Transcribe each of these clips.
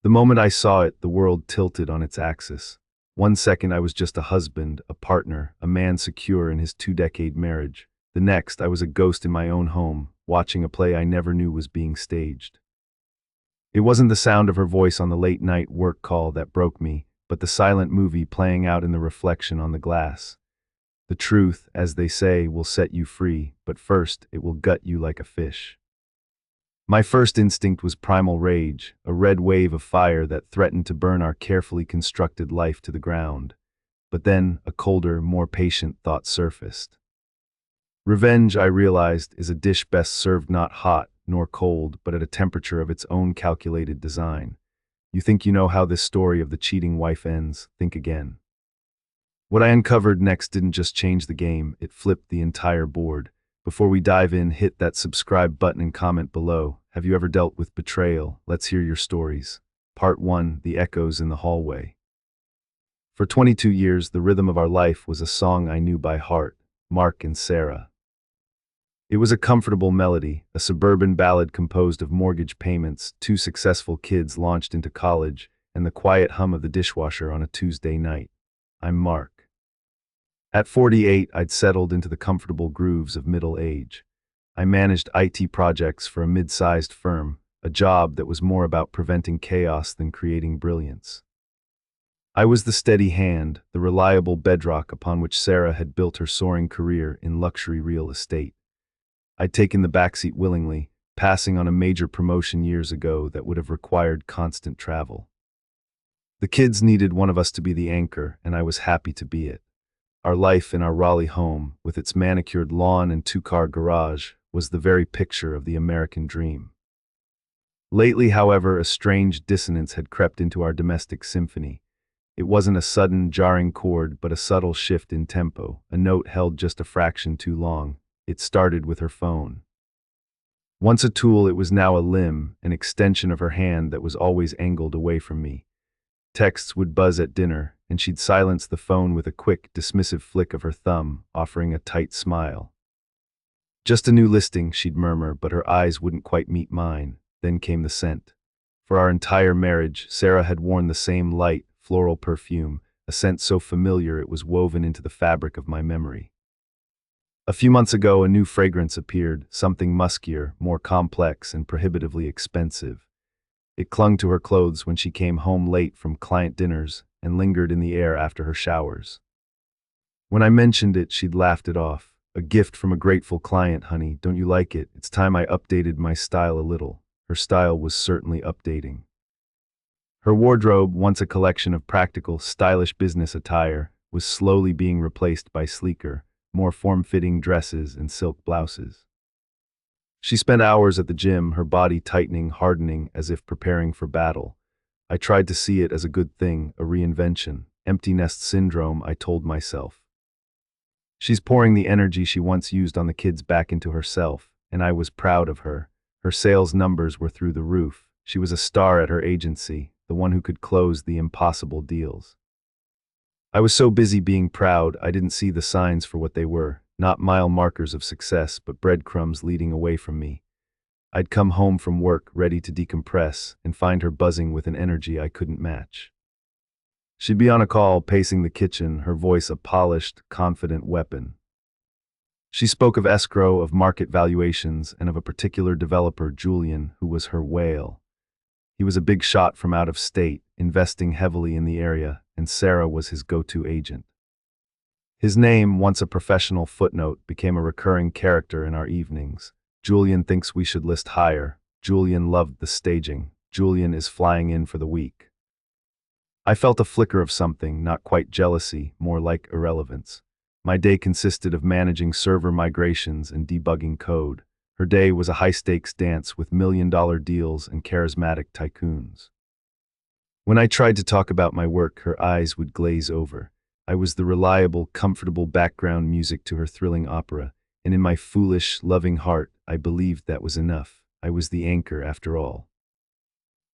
The moment I saw it, the world tilted on its axis. One second I was just a husband, a partner, a man secure in his 2-decade marriage. The next, I was a ghost in my own home, watching a play I never knew was being staged. It wasn't the sound of her voice on the late-night work call that broke me, but the silent movie playing out in the reflection on the glass. The truth, as they say, will set you free, but first it will gut you like a fish. My first instinct was primal rage, a red wave of fire that threatened to burn our carefully constructed life to the ground. But then, a colder, more patient thought surfaced. Revenge, I realized, is a dish best served not hot nor cold, but at a temperature of its own calculated design. You think you know how this story of the cheating wife ends? Think again. What I uncovered next didn't just change the game, it flipped the entire board. Before we dive in, hit that subscribe button and comment below. Have you ever dealt with betrayal? Let's hear your stories. Part 1, The Echoes in the Hallway. For 22 years, the rhythm of our life was a song I knew by heart, Mark and Sarah. It was a comfortable melody, a suburban ballad composed of mortgage payments, 2 successful kids launched into college, and the quiet hum of the dishwasher on a Tuesday night. I'm Mark. At 48, I'd settled into the comfortable grooves of middle age. I managed IT projects for a mid-sized firm, a job that was more about preventing chaos than creating brilliance. I was the steady hand, the reliable bedrock upon which Sarah had built her soaring career in luxury real estate. I'd taken the backseat willingly, passing on a major promotion years ago that would have required constant travel. The kids needed one of us to be the anchor, and I was happy to be it. Our life in our Raleigh home, with its manicured lawn and 2-car garage, was the very picture of the American dream. Lately, however, a strange dissonance had crept into our domestic symphony. It wasn't a sudden, jarring chord, but a subtle shift in tempo, a note held just a fraction too long. It started with her phone. Once a tool, it was now a limb, an extension of her hand that was always angled away from me. Texts would buzz at dinner, and she'd silence the phone with a quick, dismissive flick of her thumb, offering a tight smile. Just a new listing, she'd murmur, but her eyes wouldn't quite meet mine. Then came the scent. For our entire marriage, Sarah had worn the same light, floral perfume, a scent so familiar it was woven into the fabric of my memory. A few months ago, a new fragrance appeared, something muskier, more complex, and prohibitively expensive. It clung to her clothes when she came home late from client dinners and lingered in the air after her showers. When I mentioned it, she'd laughed it off. A gift from a grateful client, honey. Don't you like it? It's time I updated my style a little. Her style was certainly updating. Her wardrobe, once a collection of practical, stylish business attire, was slowly being replaced by sleeker, more form-fitting dresses and silk blouses. She spent hours at the gym, her body tightening, hardening, as if preparing for battle. I tried to see it as a good thing, a reinvention. Empty nest syndrome, I told myself. She's pouring the energy she once used on the kids back into herself, and I was proud of her. Her sales numbers were through the roof. She was a star at her agency, the one who could close the impossible deals. I was so busy being proud, I didn't see the signs for what they were, not mile markers of success, but breadcrumbs leading away from me. I'd come home from work, ready to decompress, and find her buzzing with an energy I couldn't match. She'd be on a call, pacing the kitchen, her voice a polished, confident weapon. She spoke of escrow, of market valuations, and of a particular developer, Julian, who was her whale. He was a big shot from out of state, investing heavily in the area, and Sarah was his go-to agent. His name, once a professional footnote, became a recurring character in our evenings. Julian thinks we should list higher. Julian loved the staging. Julian is flying in for the week. I felt a flicker of something, not quite jealousy, more like irrelevance. My day consisted of managing server migrations and debugging code. Her day was a high-stakes dance with million-dollar deals and charismatic tycoons. When I tried to talk about my work, her eyes would glaze over. I was the reliable, comfortable background music to her thrilling opera, and in my foolish, loving heart, I believed that was enough. I was the anchor, after all.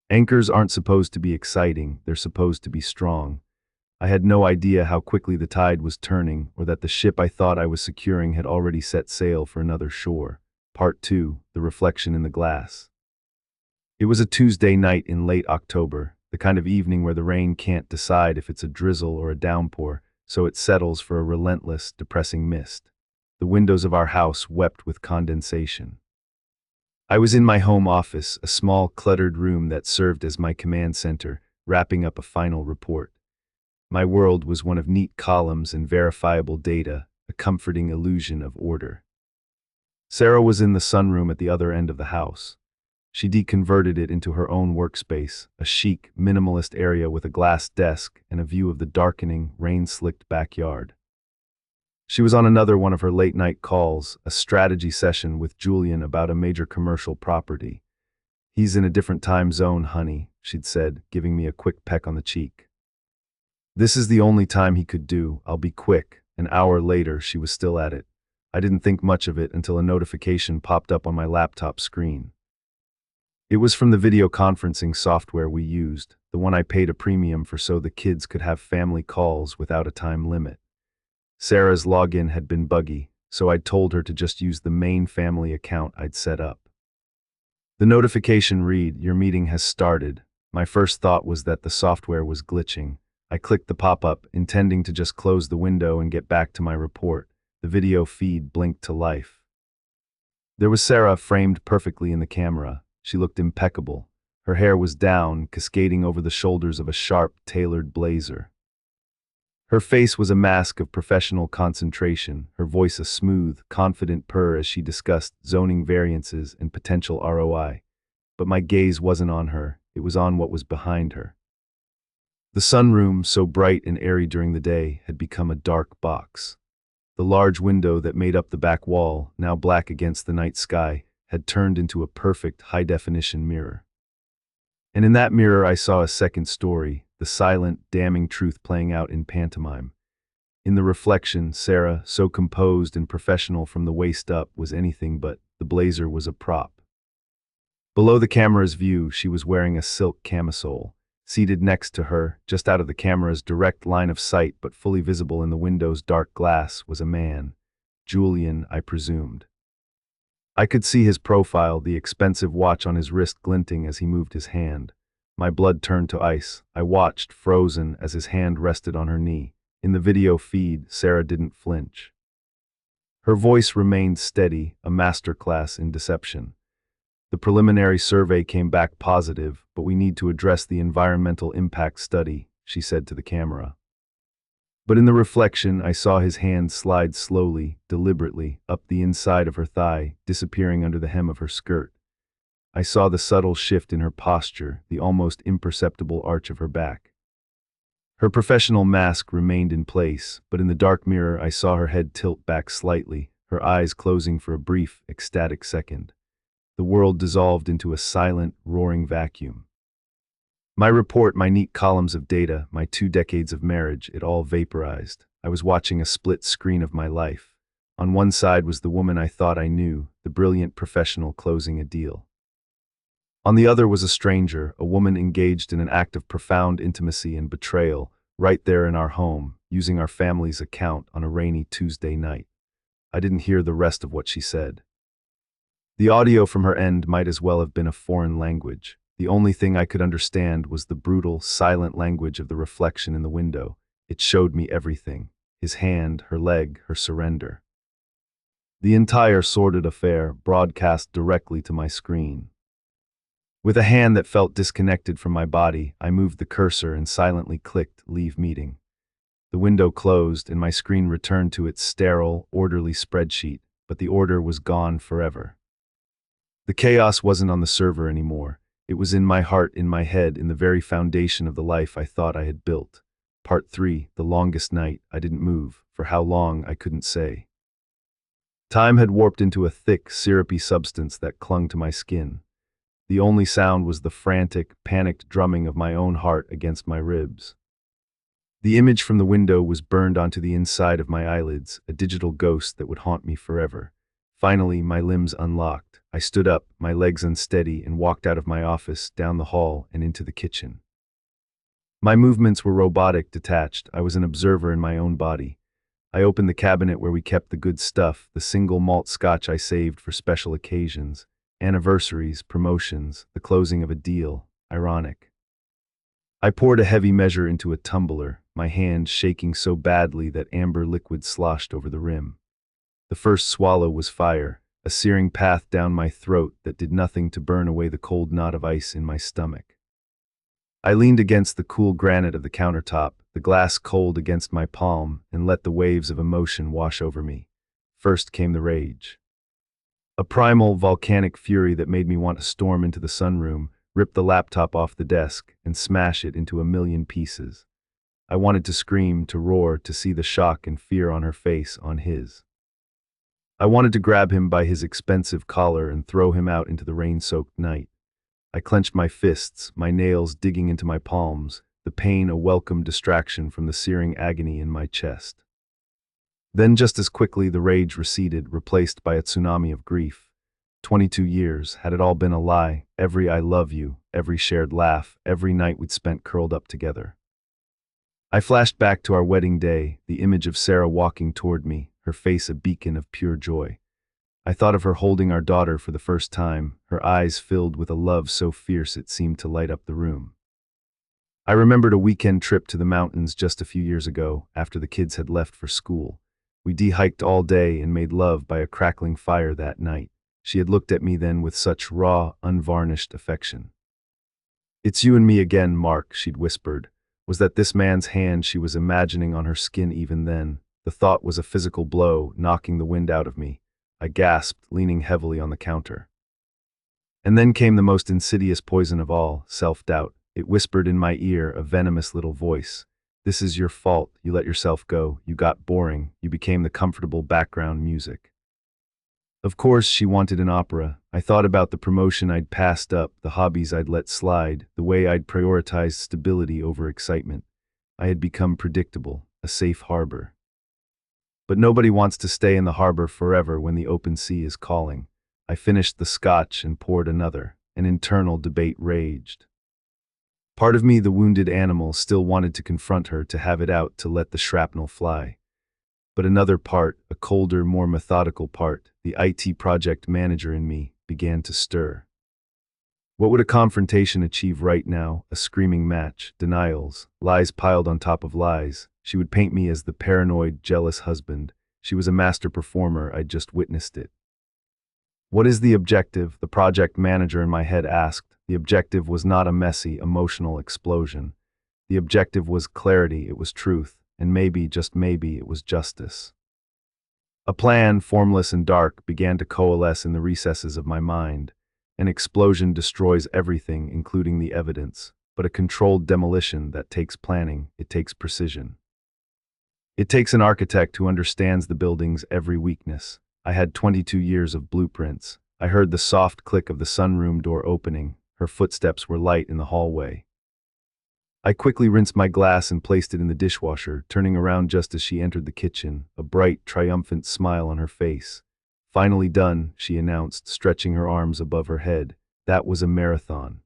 Anchors aren't supposed to be exciting, they're supposed to be strong. I had no idea how quickly the tide was turning, or that the ship I thought I was securing had already set sail for another shore. Part 2, The Reflection in the Glass. It was a Tuesday night in late October. kind of evening where the rain can't decide if it's a drizzle or a downpour, so it settles for a relentless, depressing mist. The windows of our house wept with condensation. I was in my home office, a small, cluttered room that served as my command center, wrapping up a final report. My world was one of neat columns and verifiable data, a comforting illusion of order. Sarah was in the sunroom at the other end of the house. She deconverted it into her own workspace, a chic, minimalist area with a glass desk and a view of the darkening, rain-slicked backyard. She was on another one of her late-night calls, a strategy session with Julian about a major commercial property. "He's in a different time zone, honey," she'd said, giving me a quick peck on the cheek. "This is the only time he could do. I'll be quick." An hour later, she was still at it. I didn't think much of it until a notification popped up on my laptop screen. It was from the video conferencing software we used, the one I paid a premium for so the kids could have family calls without a time limit. Sarah's login had been buggy, so I'd told her to just use the main family account I'd set up. The notification read, "Your meeting has started." My first thought was that the software was glitching. I clicked the pop-up, intending to just close the window and get back to my report. The video feed blinked to life. There was Sarah framed perfectly in the camera. She looked impeccable. Her hair was down, cascading over the shoulders of a sharp, tailored blazer. Her face was a mask of professional concentration, her voice a smooth, confident purr as she discussed zoning variances and potential ROI. But my gaze wasn't on her, it was on what was behind her. The sunroom, so bright and airy during the day, had become a dark box. The large window that made up the back wall, now black against the night sky, had turned into a perfect, high-definition mirror. And in that mirror I saw a second story, the silent, damning truth playing out in pantomime. In the reflection, Sarah, so composed and professional from the waist up, was anything but. The blazer was a prop. Below the camera's view, she was wearing a silk camisole. Seated next to her, just out of the camera's direct line of sight but fully visible in the window's dark glass, was a man. Julian, I presumed. I could see his profile, the expensive watch on his wrist glinting as he moved his hand. My blood turned to ice. I watched, frozen, as his hand rested on her knee. In the video feed, Sarah didn't flinch. Her voice remained steady, a masterclass in deception. "The preliminary survey came back positive, but we need to address the environmental impact study," she said to the camera. But in the reflection, I saw his hand slide slowly, deliberately, up the inside of her thigh, disappearing under the hem of her skirt. I saw the subtle shift in her posture, the almost imperceptible arch of her back. Her professional mask remained in place, but in the dark mirror I saw her head tilt back slightly, her eyes closing for a brief, ecstatic second. The world dissolved into a silent, roaring vacuum. My report, my neat columns of data, my 2 decades of marriage, it all vaporized. I was watching a split screen of my life. On one side was the woman I thought I knew, the brilliant professional closing a deal. On the other was a stranger, a woman engaged in an act of profound intimacy and betrayal, right there in our home, using our family's account on a rainy Tuesday night. I didn't hear the rest of what she said. The audio from her end might as well have been a foreign language. The only thing I could understand was the brutal, silent language of the reflection in the window. It showed me everything: his hand, her leg, her surrender. The entire sordid affair broadcast directly to my screen. With a hand that felt disconnected from my body, I moved the cursor and silently clicked Leave Meeting. The window closed and my screen returned to its sterile, orderly spreadsheet, but the order was gone forever. The chaos wasn't on the server anymore. It was in my heart, in my head, in the very foundation of the life I thought I had built. Part 3, the longest night. I didn't move. For how long, I couldn't say. Time had warped into a thick, syrupy substance that clung to my skin. The only sound was the frantic, panicked drumming of my own heart against my ribs. The image from the window was burned onto the inside of my eyelids, a digital ghost that would haunt me forever. Finally, my limbs unlocked. I stood up, my legs unsteady, and walked out of my office, down the hall, and into the kitchen. My movements were robotic, detached. I was an observer in my own body. I opened the cabinet where we kept the good stuff, the single malt scotch I saved for special occasions. Anniversaries, promotions, the closing of a deal. Ironic. I poured a heavy measure into a tumbler, my hand shaking so badly that amber liquid sloshed over the rim. The first swallow was fire, a searing path down my throat that did nothing to burn away the cold knot of ice in my stomach. I leaned against the cool granite of the countertop, the glass cold against my palm, and let the waves of emotion wash over me. First came the rage. A primal, volcanic fury that made me want to storm into the sunroom, rip the laptop off the desk, and smash it into a million pieces. I wanted to scream, to roar, to see the shock and fear on her face, on his. I wanted to grab him by his expensive collar and throw him out into the rain-soaked night. I clenched my fists, my nails digging into my palms, the pain a welcome distraction from the searing agony in my chest. Then just as quickly the rage receded, replaced by a tsunami of grief. 22 years, had it all been a lie, every I love you, every shared laugh, every night we'd spent curled up together. I flashed back to our wedding day, the image of Sarah walking toward me, her face a beacon of pure joy. I thought of her holding our daughter for the first time, her eyes filled with a love so fierce it seemed to light up the room. I remembered a weekend trip to the mountains just a few years ago, after the kids had left for school. We de-hiked all day and made love by a crackling fire that night. She had looked at me then with such raw, unvarnished affection. "It's you and me again, Mark," she'd whispered. Was that this man's hand she was imagining on her skin even then? The thought was a physical blow, knocking the wind out of me. I gasped, leaning heavily on the counter. And then came the most insidious poison of all, self-doubt. It whispered in my ear, a venomous little voice. "This is your fault. You let yourself go. You got boring. You became the comfortable background music." Of course, she wanted an opera. I thought about the promotion I'd passed up, the hobbies I'd let slide, the way I'd prioritized stability over excitement. I had become predictable, a safe harbor. But nobody wants to stay in the harbor forever when the open sea is calling. I finished the scotch and poured another. An internal debate raged. Part of me, the wounded animal, still wanted to confront her, to have it out, to let the shrapnel fly. But another part, a colder, more methodical part, the IT project manager in me, began to stir. What would a confrontation achieve right now? A screaming match, denials, lies piled on top of lies. She would paint me as the paranoid, jealous husband. She was a master performer, I'd just witnessed it. "What is the objective?" the project manager in my head asked. The objective was not a messy, emotional explosion. The objective was clarity, it was truth, and maybe, just maybe, it was justice. A plan, formless and dark, began to coalesce in the recesses of my mind. An explosion destroys everything, including the evidence, but a controlled demolition, that takes planning, it takes precision. It takes an architect who understands the building's every weakness. I had 22 years of blueprints. I heard the soft click of the sunroom door opening. Her footsteps were light in the hallway. I quickly rinsed my glass and placed it in the dishwasher, turning around just as she entered the kitchen, a bright, triumphant smile on her face. "Finally done," she announced, stretching her arms above her head. "That was a marathon.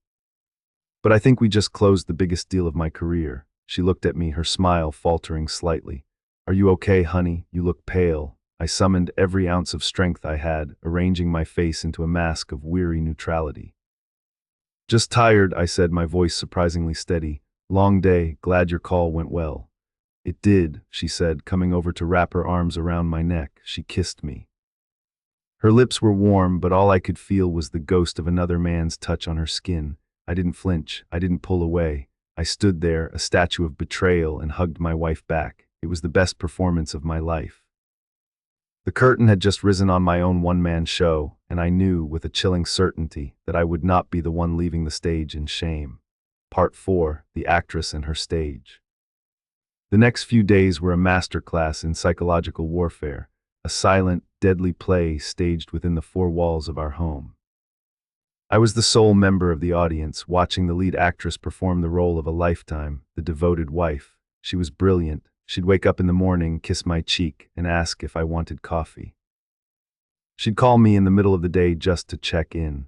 But I think we just closed the biggest deal of my career." She looked at me, her smile faltering slightly. "Are you okay, honey? You look pale." I summoned every ounce of strength I had, arranging my face into a mask of weary neutrality. "Just tired," I said, my voice surprisingly steady. "Long day, glad your call went well." "It did," she said, coming over to wrap her arms around my neck. She kissed me. Her lips were warm, but all I could feel was the ghost of another man's touch on her skin. I didn't flinch, I didn't pull away. I stood there, a statue of betrayal, and hugged my wife back. It was the best performance of my life. The curtain had just risen on my own one-man show, and I knew, with a chilling certainty, that I would not be the one leaving the stage in shame. Part 4, The Actress and Her Stage. The next few days were a masterclass in psychological warfare, a silent, deadly play staged within the four walls of our home. I was the sole member of the audience, watching the lead actress perform the role of a lifetime, the devoted wife. She was brilliant. She'd wake up in the morning, kiss my cheek, and ask if I wanted coffee. She'd call me in the middle of the day just to check in.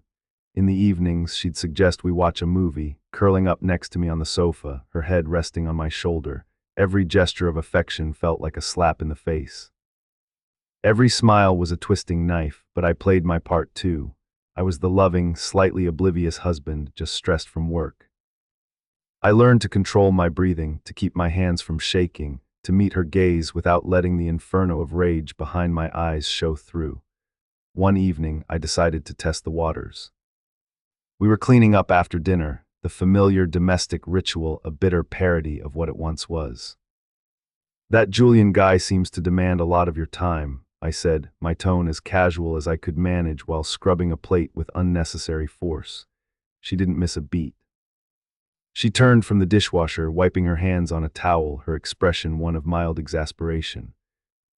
In the evenings, she'd suggest we watch a movie, curling up next to me on the sofa, her head resting on my shoulder. Every gesture of affection felt like a slap in the face. Every smile was a twisting knife, but I played my part too. I was the loving, slightly oblivious husband, just stressed from work. I learned to control my breathing, to keep my hands from shaking, to meet her gaze without letting the inferno of rage behind my eyes show through. One evening, I decided to test the waters. We were cleaning up after dinner, the familiar domestic ritual, a bitter parody of what it once was. "That Julian guy seems to demand a lot of your time," I said, my tone as casual as I could manage while scrubbing a plate with unnecessary force. She didn't miss a beat. She turned from the dishwasher, wiping her hands on a towel, her expression one of mild exasperation.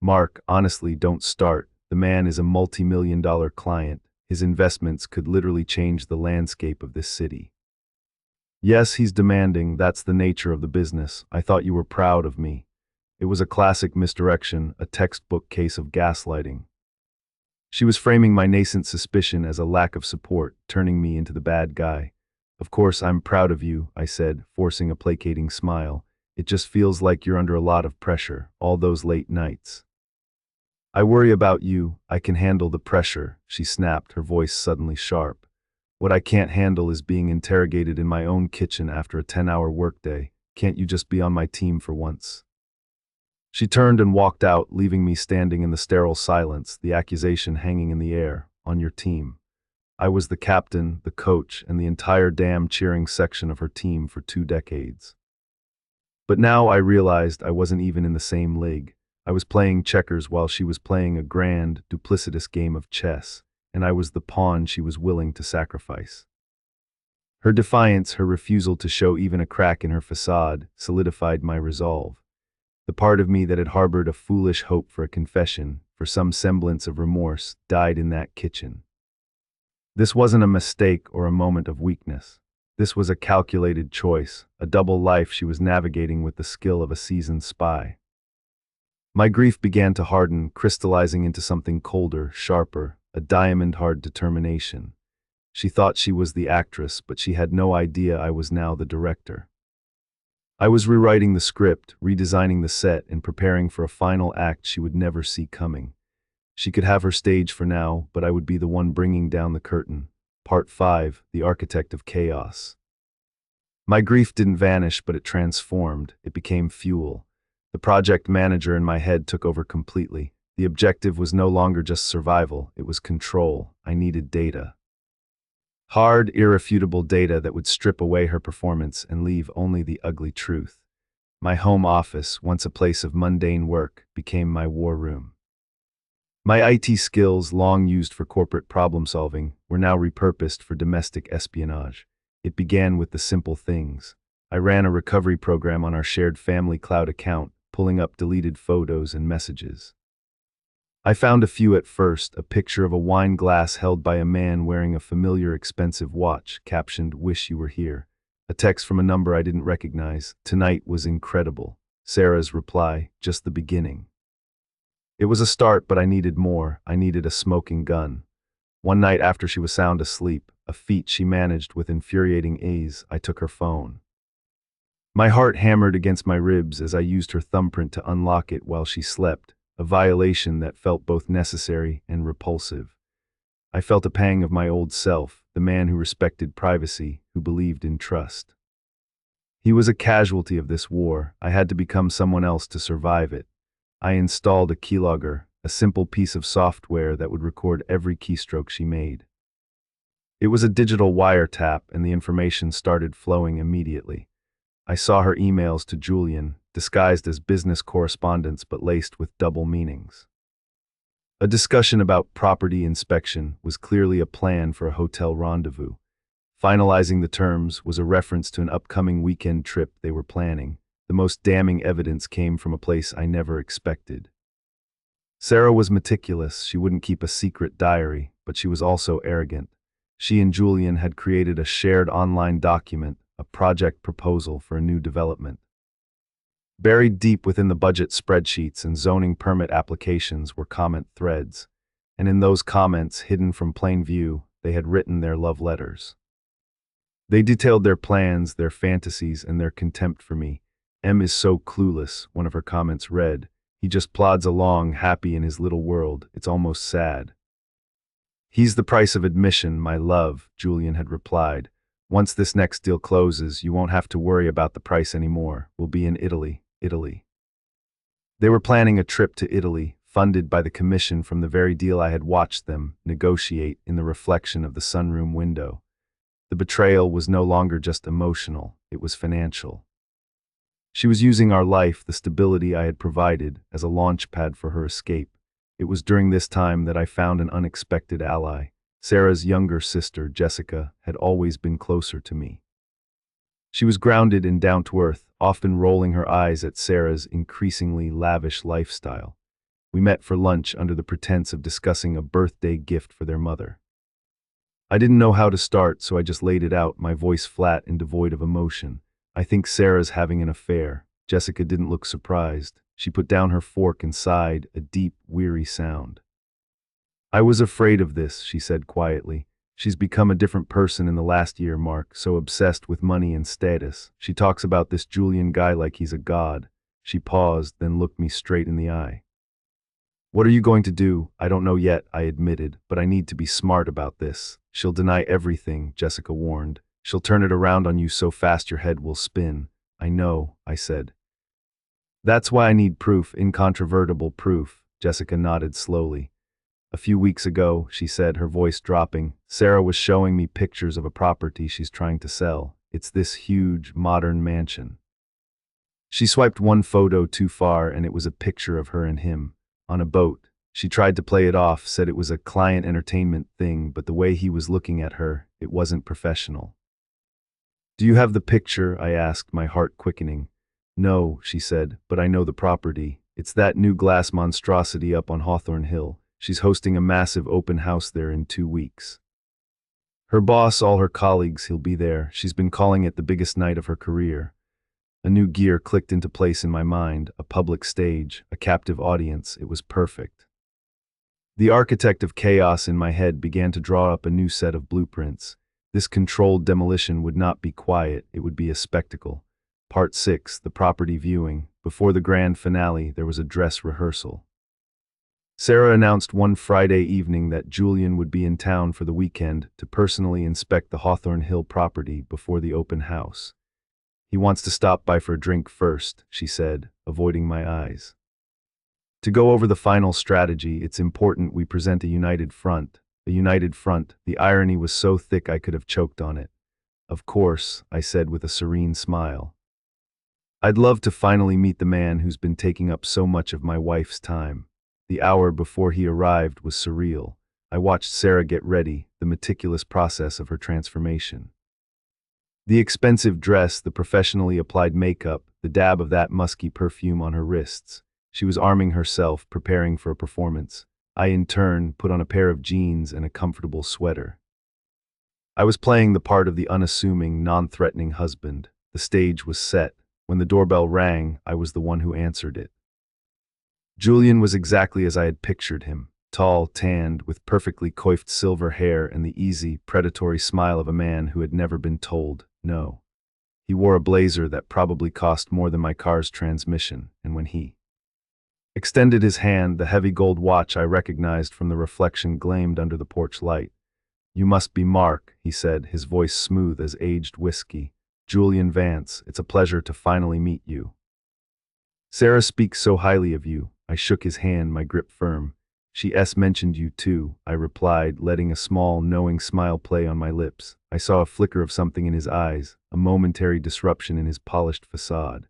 "Mark, honestly, don't start. The man is a multi-million-dollar client. His investments could literally change the landscape of this city." "Yes, he's demanding. That's the nature of the business. I thought you were proud of me." It was a classic misdirection, a textbook case of gaslighting. She was framing my nascent suspicion as a lack of support, turning me into the bad guy. "Of course, I'm proud of you," I said, forcing a placating smile. "It just feels like you're under a lot of pressure, all those late nights." "I worry about you. I can handle the pressure," she snapped, her voice suddenly sharp. "What I can't handle is being interrogated in my own kitchen after a 10-hour workday. Can't you just be on my team for once?" She turned and walked out, leaving me standing in the sterile silence, the accusation hanging in the air. On your team. I was the captain, the coach, and the entire damn cheering section of her team for 2 decades. But now I realized I wasn't even in the same league. I was playing checkers while she was playing a grand, duplicitous game of chess, and I was the pawn she was willing to sacrifice. Her defiance, her refusal to show even a crack in her façade, solidified my resolve. The part of me that had harbored a foolish hope for a confession, for some semblance of remorse, died in that kitchen. This wasn't a mistake or a moment of weakness. This was a calculated choice, a double life she was navigating with the skill of a seasoned spy. My grief began to harden, crystallizing into something colder, sharper, a diamond-hard determination. She thought she was the actress, but she had no idea I was now the director. I was rewriting the script, redesigning the set, and preparing for a final act she would never see coming. She could have her stage for now, but I would be the one bringing down the curtain. Part 5, The Architect of Chaos. My grief didn't vanish, but it transformed. It became fuel. The project manager in my head took over completely. The objective was no longer just survival, it was control. I needed data. Hard, irrefutable data that would strip away her performance and leave only the ugly truth. My home office, once a place of mundane work, became my war room. My IT skills, long used for corporate problem-solving, were now repurposed for domestic espionage. It began with the simple things. I ran a recovery program on our shared family cloud account, pulling up deleted photos and messages. I found a few at first, a picture of a wine glass held by a man wearing a familiar expensive watch, captioned, "Wish you were here." A text from a number I didn't recognize. "Tonight was incredible." Sarah's reply, "Just the beginning." It was a start, but I needed more. I needed a smoking gun. One night after she was sound asleep, a feat she managed with infuriating ease, I took her phone. My heart hammered against my ribs as I used her thumbprint to unlock it while she slept, a violation that felt both necessary and repulsive. I felt a pang of my old self, the man who respected privacy, who believed in trust. He was a casualty of this war. I had to become someone else to survive it. I installed a keylogger, a simple piece of software that would record every keystroke she made. It was a digital wiretap, and the information started flowing immediately. I saw her emails to Julian, disguised as business correspondence but laced with double meanings. A discussion about property inspection was clearly a plan for a hotel rendezvous. Finalizing the terms was a reference to an upcoming weekend trip they were planning. The most damning evidence came from a place I never expected. Sarah was meticulous. She wouldn't keep a secret diary, but she was also arrogant. She and Julian had created a shared online document, a project proposal for a new development. Buried deep within the budget spreadsheets and zoning permit applications were comment threads, and in those comments, hidden from plain view, they had written their love letters. They detailed their plans, their fantasies, and their contempt for me. "M is so clueless," one of her comments read. "He just plods along, happy in his little world. It's almost sad." "He's the price of admission, my love," Julian had replied. Once this next deal closes, you won't have to worry about the price anymore. We'll be in Italy, Italy. They were planning a trip to Italy, funded by the commission from the very deal I had watched them negotiate in the reflection of the sunroom window. The betrayal was no longer just emotional, it was financial. She was using our life, the stability I had provided, as a launch pad for her escape. It was during this time that I found an unexpected ally. Sarah's younger sister, Jessica, had always been closer to me. She was grounded and down to earth, often rolling her eyes at Sarah's increasingly lavish lifestyle. We met for lunch under the pretense of discussing a birthday gift for their mother. I didn't know how to start, so I just laid it out, my voice flat and devoid of emotion. I think Sarah's having an affair. Jessica didn't look surprised. She put down her fork and sighed, a deep, weary sound. I was afraid of this, she said quietly. She's become a different person in the last year, Mark, so obsessed with money and status. She talks about this Julian guy like he's a god. She paused, then looked me straight in the eye. What are you going to do? I don't know yet, I admitted, but I need to be smart about this. She'll deny everything, Jessica warned. She'll turn it around on you so fast your head will spin. I know, I said. That's why I need proof, incontrovertible proof, Jessica nodded slowly. A few weeks ago, she said, her voice dropping, Sarah was showing me pictures of a property she's trying to sell. It's this huge, modern mansion. She swiped one photo too far and it was a picture of her and him, on a boat. She tried to play it off, said it was a client entertainment thing, but the way he was looking at her, it wasn't professional. Do you have the picture? I asked, my heart quickening. No, she said, but I know the property. It's that new glass monstrosity up on Hawthorne Hill. She's hosting a massive open house there in 2 weeks. Her boss, all her colleagues, he'll be there. She's been calling it the biggest night of her career. A new gear clicked into place in my mind, a public stage, a captive audience. It was perfect. The architect of chaos in my head began to draw up a new set of blueprints. This controlled demolition would not be quiet, it would be a spectacle. Part 6, the property viewing. Before the grand finale, there was a dress rehearsal. Sarah announced one Friday evening that Julian would be in town for the weekend to personally inspect the Hawthorne Hill property before the open house. He wants to stop by for a drink first, she said, avoiding my eyes. To go over the final strategy, it's important we present a united front. A united front. The irony was so thick I could have choked on it. Of course, I said with a serene smile. I'd love to finally meet the man who's been taking up so much of my wife's time. The hour before he arrived was surreal. I watched Sarah get ready, the meticulous process of her transformation. The expensive dress, the professionally applied makeup, the dab of that musky perfume on her wrists. She was arming herself, preparing for a performance. I, in turn, put on a pair of jeans and a comfortable sweater. I was playing the part of the unassuming, non-threatening husband. The stage was set. When the doorbell rang, I was the one who answered it. Julian was exactly as I had pictured him, tall, tanned, with perfectly coiffed silver hair and the easy, predatory smile of a man who had never been told no. He wore a blazer that probably cost more than my car's transmission, and when he extended his hand, the heavy gold watch I recognized from the reflection gleamed under the porch light. You must be Mark, he said, his voice smooth as aged whiskey. Julian Vance, it's a pleasure to finally meet you. Sarah speaks so highly of you. I shook his hand, my grip firm. She mentioned you too, I replied, letting a small, knowing smile play on my lips. I saw a flicker of something in his eyes, a momentary disruption in his polished façade.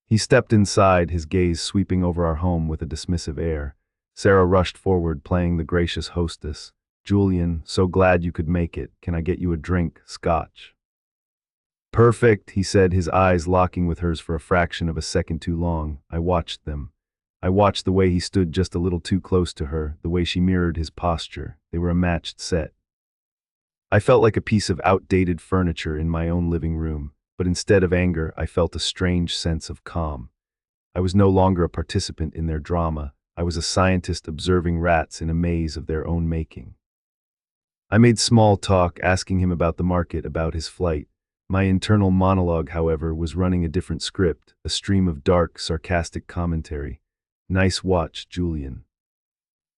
He stepped inside, his gaze sweeping over our home with a dismissive air. Sarah rushed forward, playing the gracious hostess. Julian, so glad you could make it. Can I get you a drink, scotch? Perfect, he said, his eyes locking with hers for a fraction of a second too long. I watched them. I watched the way he stood just a little too close to her, the way she mirrored his posture. They were a matched set. I felt like a piece of outdated furniture in my own living room, but instead of anger, I felt a strange sense of calm. I was no longer a participant in their drama. I was a scientist observing rats in a maze of their own making. I made small talk, asking him about the market, about his flight. My internal monologue, however, was running a different script, a stream of dark, sarcastic commentary. Nice watch, Julian.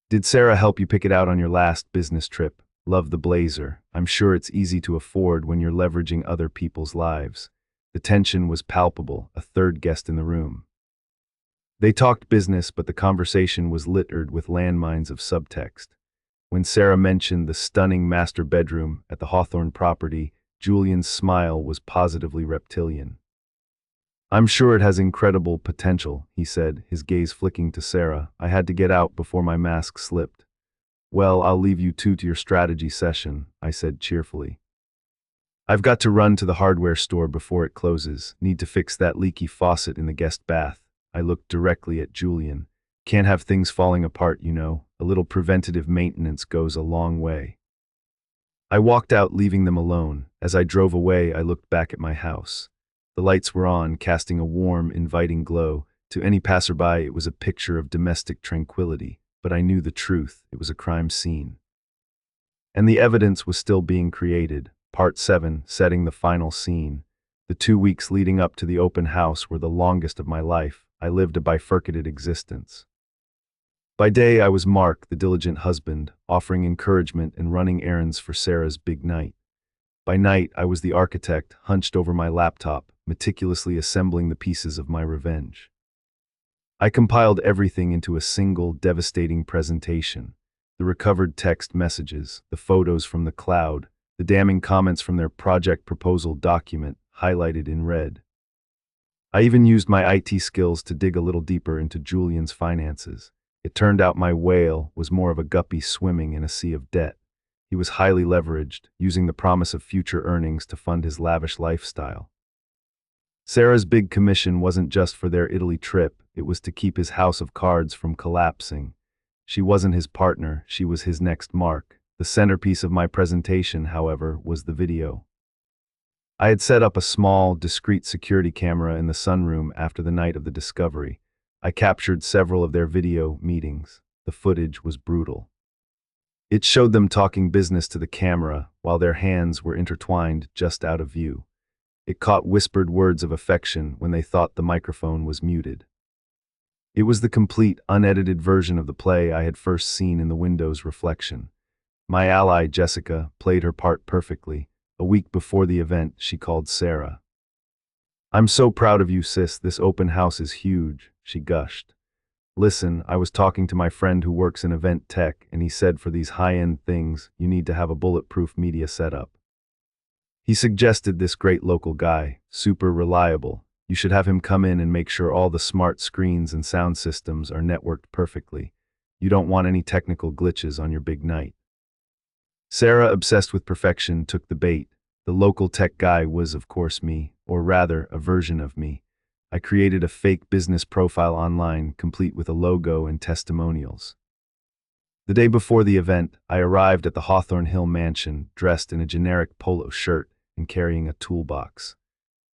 Did Sarah help you pick it out on your last business trip? Love the blazer. I'm sure it's easy to afford when you're leveraging other people's lives. The tension was palpable, a third guest in the room. They talked business, but the conversation was littered with landmines of subtext. When Sarah mentioned the stunning master bedroom at the Hawthorne property, Julian's smile was positively reptilian. "I'm sure it has incredible potential," he said, his gaze flicking to Sarah. "I had to get out before my mask slipped." "Well, I'll leave you two to your strategy session," I said cheerfully. "I've got to run to the hardware store before it closes. Need to fix that leaky faucet in the guest bath." I looked directly at Julian. "Can't have things falling apart, you know. A little preventative maintenance goes a long way." I walked out, leaving them alone. As I drove away, I looked back at my house. The lights were on, casting a warm, inviting glow. To any passerby, it was a picture of domestic tranquility. But I knew the truth. It was a crime scene. And the evidence was still being created. Part 7, setting the final scene. The 2 weeks leading up to the open house were the longest of my life. I lived a bifurcated existence. By day, I was Mark, the diligent husband, offering encouragement and running errands for Sarah's big night. By night, I was the architect, hunched over my laptop, meticulously assembling the pieces of my revenge. I compiled everything into a single, devastating presentation. The recovered text messages, the photos from the cloud, the damning comments from their project proposal document, highlighted in red. I even used my IT skills to dig a little deeper into Julian's finances. It turned out my whale was more of a guppy swimming in a sea of debt. He was highly leveraged, using the promise of future earnings to fund his lavish lifestyle. Sarah's big commission wasn't just for their Italy trip, it was to keep his house of cards from collapsing. She wasn't his partner, she was his next mark. The centerpiece of my presentation, however, was the video. I had set up a small, discreet security camera in the sunroom after the night of the discovery. I captured several of their video meetings. The footage was brutal. It showed them talking business to the camera while their hands were intertwined just out of view. It caught whispered words of affection when they thought the microphone was muted. It was the complete, unedited version of the play I had first seen in the window's reflection. My ally, Jessica, played her part perfectly. A week before the event, she called Sarah. "I'm so proud of you, sis. This open house is huge," she gushed. "Listen, I was talking to my friend who works in event tech, and he said for these high-end things, you need to have a bulletproof media setup. He suggested this great local guy, super reliable. You should have him come in and make sure all the smart screens and sound systems are networked perfectly. You don't want any technical glitches on your big night." Sarah, obsessed with perfection, took the bait. The local tech guy was, of course, me, or rather, a version of me. I created a fake business profile online, complete with a logo and testimonials. The day before the event, I arrived at the Hawthorne Hill mansion, dressed in a generic polo shirt and carrying a toolbox.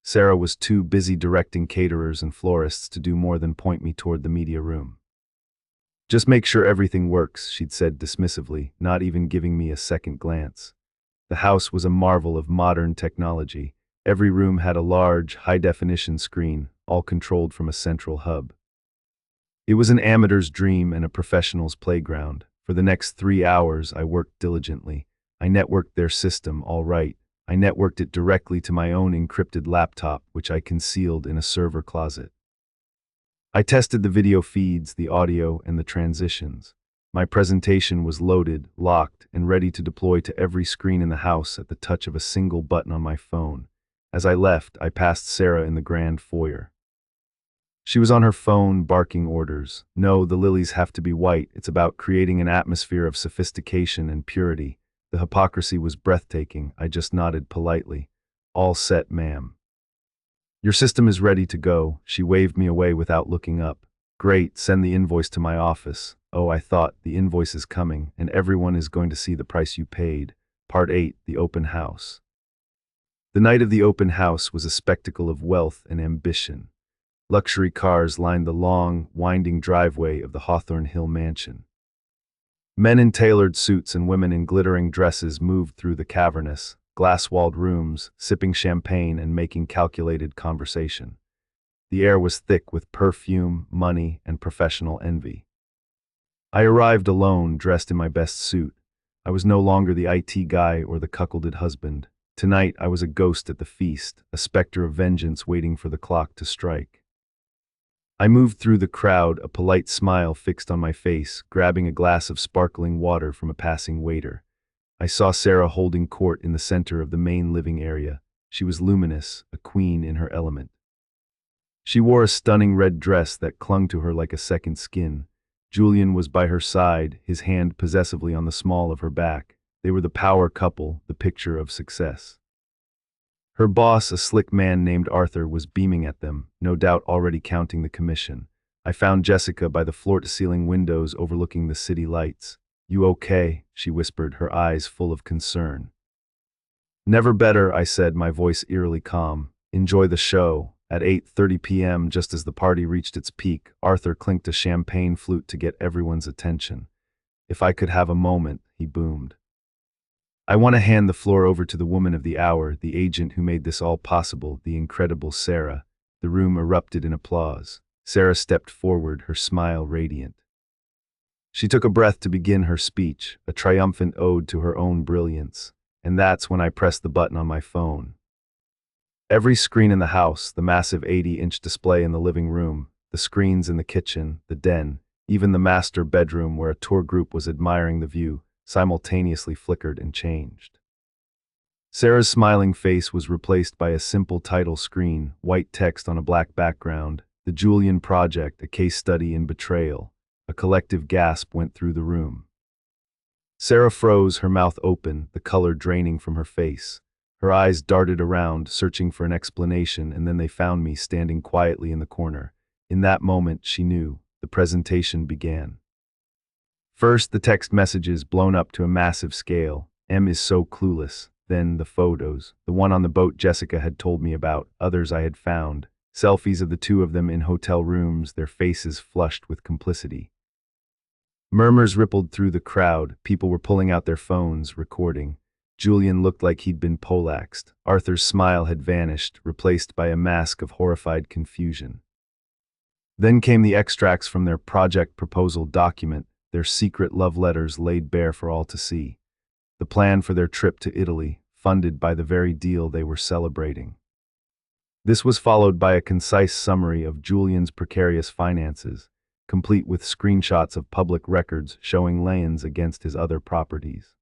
Sarah was too busy directing caterers and florists to do more than point me toward the media room. "Just make sure everything works," she'd said dismissively, not even giving me a second glance. The house was a marvel of modern technology. Every room had a large, high-definition screen, all controlled from a central hub. It was an amateur's dream and a professional's playground. For the next 3 hours, I worked diligently. I networked their system, all right. I networked it directly to my own encrypted laptop, which I concealed in a server closet. I tested the video feeds, the audio, and the transitions. My presentation was loaded, locked, and ready to deploy to every screen in the house at the touch of a single button on my phone. As I left, I passed Sarah in the grand foyer. She was on her phone, barking orders. "No, the lilies have to be white. It's about creating an atmosphere of sophistication and purity." The hypocrisy was breathtaking. I just nodded politely. "All set, ma'am." "Your system is ready to go." She waved me away without looking up. "Great, send the invoice to my office." Oh, I thought, the invoice is coming, and everyone is going to see the price you paid. Part 8, the open house. The night of the open house was a spectacle of wealth and ambition. Luxury cars lined the long, winding driveway of the Hawthorne Hill mansion. Men in tailored suits and women in glittering dresses moved through the cavernous, glass-walled rooms, sipping champagne and making calculated conversation. The air was thick with perfume, money, and professional envy. I arrived alone, dressed in my best suit. I was no longer the IT guy or the cuckolded husband. Tonight, I was a ghost at the feast, a specter of vengeance waiting for the clock to strike. I moved through the crowd, a polite smile fixed on my face, grabbing a glass of sparkling water from a passing waiter. I saw Sarah holding court in the center of the main living area. She was luminous, a queen in her element. She wore a stunning red dress that clung to her like a second skin. Julian was by her side, his hand possessively on the small of her back. They were the power couple, the picture of success. Her boss, a slick man named Arthur, was beaming at them, no doubt already counting the commission. I found Jessica by the floor-to-ceiling windows overlooking the city lights. "You okay?" she whispered, her eyes full of concern. "Never better," I said, my voice eerily calm. "Enjoy the show." At 8:30 p.m., just as the party reached its peak, Arthur clinked a champagne flute to get everyone's attention. "If I could have a moment," he boomed. "I want to hand the floor over to the woman of the hour, the agent who made this all possible, the incredible Sarah." The room erupted in applause. Sarah stepped forward, her smile radiant. She took a breath to begin her speech, a triumphant ode to her own brilliance. And that's when I pressed the button on my phone. Every screen in the house, the massive 80-inch display in the living room, the screens in the kitchen, the den, even the master bedroom where a tour group was admiring the view, simultaneously flickered and changed. Sarah's smiling face was replaced by a simple title screen, white text on a black background, "The Julian Project, a case study in betrayal." A collective gasp went through the room. Sarah froze, her mouth open, the color draining from her face. Her eyes darted around, searching for an explanation, and then they found me standing quietly in the corner. In that moment, she knew. The presentation began. First, the text messages blown up to a massive scale. "M is so clueless." Then the photos. The one on the boat Jessica had told me about, others I had found. Selfies of the two of them in hotel rooms, their faces flushed with complicity. Murmurs rippled through the crowd. People were pulling out their phones, recording. Julian looked like he'd been poleaxed. Arthur's smile had vanished, replaced by a mask of horrified confusion. Then came the extracts from their project proposal document, their secret love letters laid bare for all to see. The plan for their trip to Italy, funded by the very deal they were celebrating. This was followed by a concise summary of Julian's precarious finances, complete with screenshots of public records showing liens against his other properties.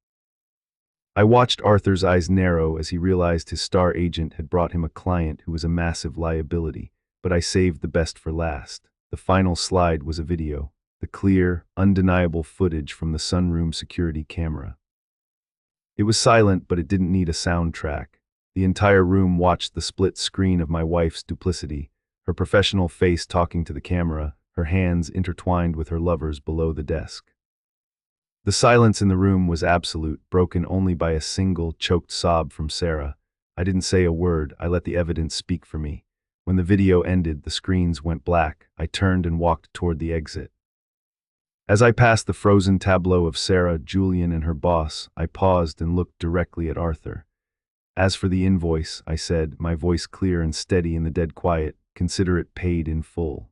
I watched Arthur's eyes narrow as he realized his star agent had brought him a client who was a massive liability, but I saved the best for last. The final slide was a video, the clear, undeniable footage from the sunroom security camera. It was silent, but it didn't need a soundtrack. The entire room watched the split screen of my wife's duplicity, her professional face talking to the camera, her hands intertwined with her lover's below the desk. The silence in the room was absolute, broken only by a single, choked sob from Sarah. I didn't say a word, I let the evidence speak for me. When the video ended, the screens went black. I turned and walked toward the exit. As I passed the frozen tableau of Sarah, Julian, and her boss, I paused and looked directly at Arthur. "As for the invoice," I said, my voice clear and steady in the dead quiet, "consider it paid in full."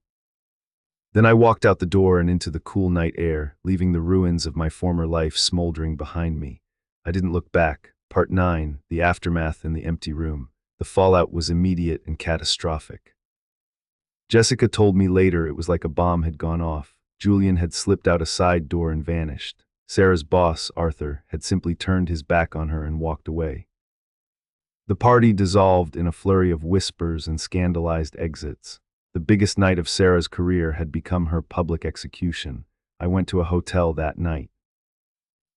Then I walked out the door and into the cool night air, leaving the ruins of my former life smoldering behind me. I didn't look back. Part 9, the aftermath in the empty room. The fallout was immediate and catastrophic. Jessica told me later it was like a bomb had gone off. Julian had slipped out a side door and vanished. Sarah's boss, Arthur, had simply turned his back on her and walked away. The party dissolved in a flurry of whispers and scandalized exits. The biggest night of Sarah's career had become her public execution. I went to a hotel that night.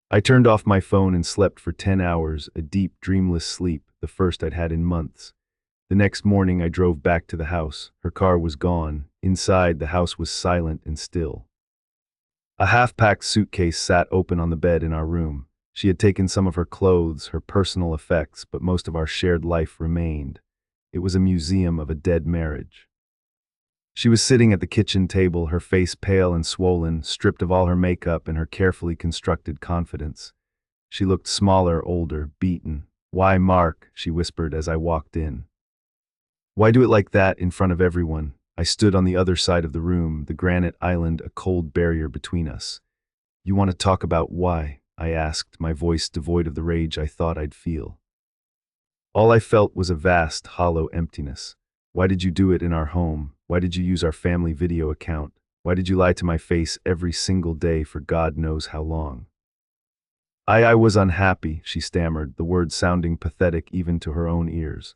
I turned off my phone and slept for 10 hours, a deep, dreamless sleep, the first I'd had in months. The next morning I drove back to the house. Her car was gone. Inside, the house was silent and still. A half-packed suitcase sat open on the bed in our room. She had taken some of her clothes, her personal effects, but most of our shared life remained. It was a museum of a dead marriage. She was sitting at the kitchen table, her face pale and swollen, stripped of all her makeup and her carefully constructed confidence. She looked smaller, older, beaten. "Why, Mark?" she whispered as I walked in. "Why do it like that in front of everyone?" I stood on the other side of the room, the granite island a cold barrier between us. "You want to talk about why?" I asked, my voice devoid of the rage I thought I'd feel. All I felt was a vast, hollow emptiness. Why did you do it in our home? Why did you use our family video account? Why did you lie to my face every single day for God knows how long? I was unhappy, she stammered, the words sounding pathetic even to her own ears.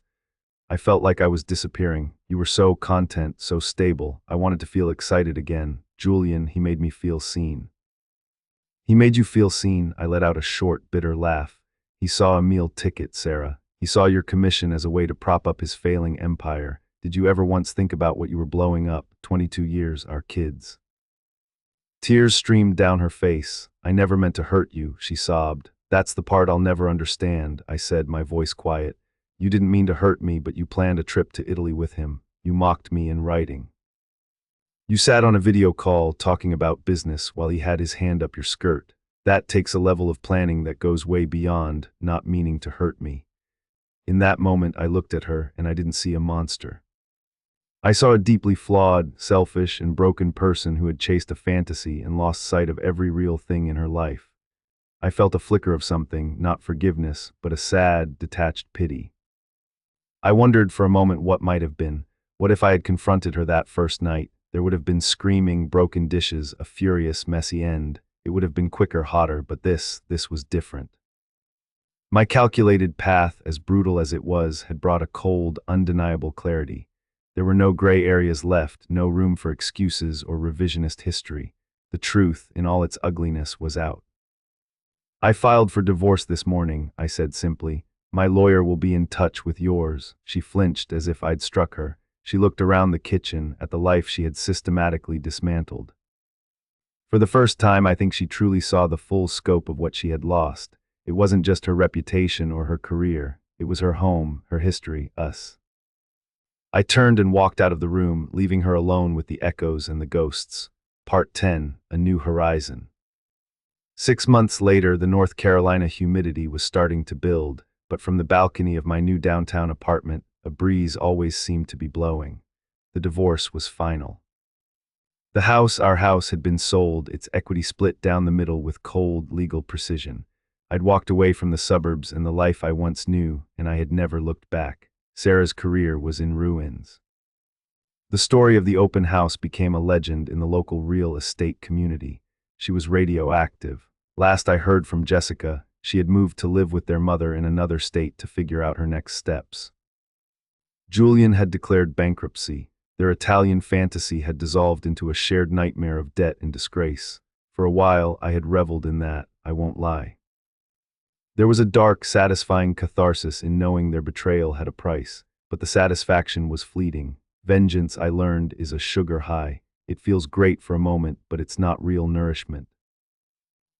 I felt like I was disappearing. You were so content, so stable. I wanted to feel excited again. Julian, he made me feel seen. He made you feel seen, I let out a short, bitter laugh. He saw a meal ticket, Sarah. He saw your commission as a way to prop up his failing empire. Did you ever once think about what you were blowing up? 22 years, our kids. Tears streamed down her face. I never meant to hurt you, she sobbed. That's the part I'll never understand, I said, my voice quiet. You didn't mean to hurt me, but you planned a trip to Italy with him. You mocked me in writing. You sat on a video call talking about business while he had his hand up your skirt. That takes a level of planning that goes way beyond not meaning to hurt me. In that moment, I looked at her and I didn't see a monster. I saw a deeply flawed, selfish, and broken person who had chased a fantasy and lost sight of every real thing in her life. I felt a flicker of something, not forgiveness, but a sad, detached pity. I wondered for a moment what might have been. What if I had confronted her that first night? There would have been screaming, broken dishes, a furious, messy end. It would have been quicker, hotter, but this was different. My calculated path, as brutal as it was, had brought a cold, undeniable clarity. There were no gray areas left, no room for excuses or revisionist history. The truth, in all its ugliness, was out. I filed for divorce this morning, I said simply. My lawyer will be in touch with yours. She flinched as if I'd struck her. She looked around the kitchen at the life she had systematically dismantled. For the first time, I think she truly saw the full scope of what she had lost. It wasn't just her reputation or her career. It was her home, her history, us. I turned and walked out of the room, leaving her alone with the echoes and the ghosts. Part 10, A New Horizon. 6 months later, the North Carolina humidity was starting to build, but from the balcony of my new downtown apartment, a breeze always seemed to be blowing. The divorce was final. Our house had been sold, its equity split down the middle with cold, legal precision. I'd walked away from the suburbs and the life I once knew, and I had never looked back. Sarah's career was in ruins. The story of the open house became a legend in the local real estate community. She was radioactive. Last I heard from Jessica, she had moved to live with their mother in another state to figure out her next steps. Julian had declared bankruptcy. Their Italian fantasy had dissolved into a shared nightmare of debt and disgrace. For a while, I had reveled in that, I won't lie. There was a dark, satisfying catharsis in knowing their betrayal had a price, but the satisfaction was fleeting. Vengeance, I learned, is a sugar high. It feels great for a moment, but it's not real nourishment.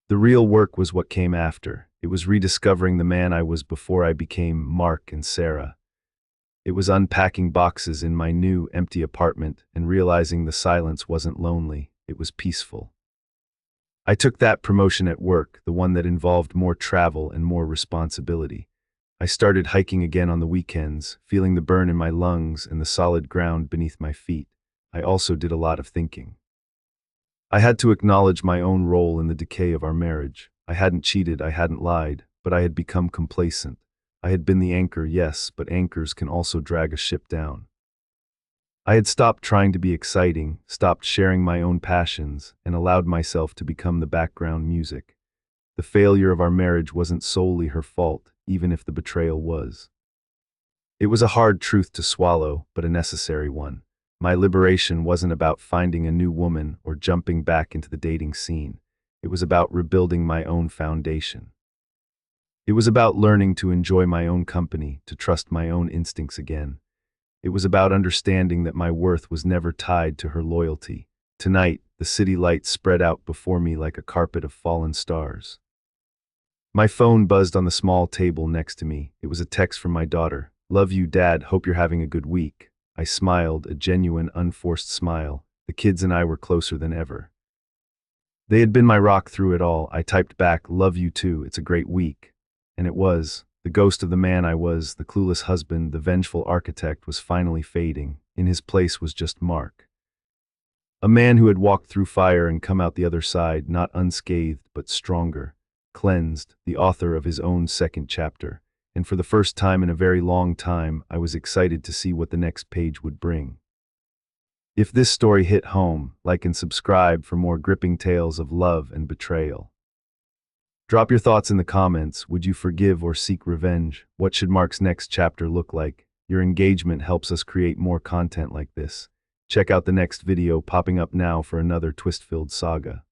The real work was what came after. It was rediscovering the man I was before I became Mark and Sarah. It was unpacking boxes in my new, empty apartment and realizing the silence wasn't lonely, it was peaceful. I took that promotion at work, the one that involved more travel and more responsibility. I started hiking again on the weekends, feeling the burn in my lungs and the solid ground beneath my feet. I also did a lot of thinking. I had to acknowledge my own role in the decay of our marriage. I hadn't cheated, I hadn't lied, but I had become complacent. I had been the anchor, yes, but anchors can also drag a ship down. I had stopped trying to be exciting, stopped sharing my own passions, and allowed myself to become the background music. The failure of our marriage wasn't solely her fault, even if the betrayal was. It was a hard truth to swallow, but a necessary one. My liberation wasn't about finding a new woman or jumping back into the dating scene. It was about rebuilding my own foundation. It was about learning to enjoy my own company, to trust my own instincts again. It was about understanding that my worth was never tied to her loyalty. Tonight, the city lights spread out before me like a carpet of fallen stars. My phone buzzed on the small table next to me. It was a text from my daughter. "Love you, Dad. Hope you're having a good week." I smiled, a genuine, unforced smile. The kids and I were closer than ever. They had been my rock through it all. I typed back, "Love you too. It's a great week." And it was. The ghost of the man I was, the clueless husband, the vengeful architect, was finally fading. In his place was just Mark. A man who had walked through fire and come out the other side, not unscathed, but stronger. cleansed, the author of his own second chapter, and for the first time in a very long time, I was excited to see what the next page would bring. If this story hit home, like and subscribe for more gripping tales of love and betrayal. Drop your thoughts in the comments. Would you forgive or seek revenge? What should Mark's next chapter look like? Your engagement helps us create more content like this. Check out the next video popping up now for another twist-filled saga.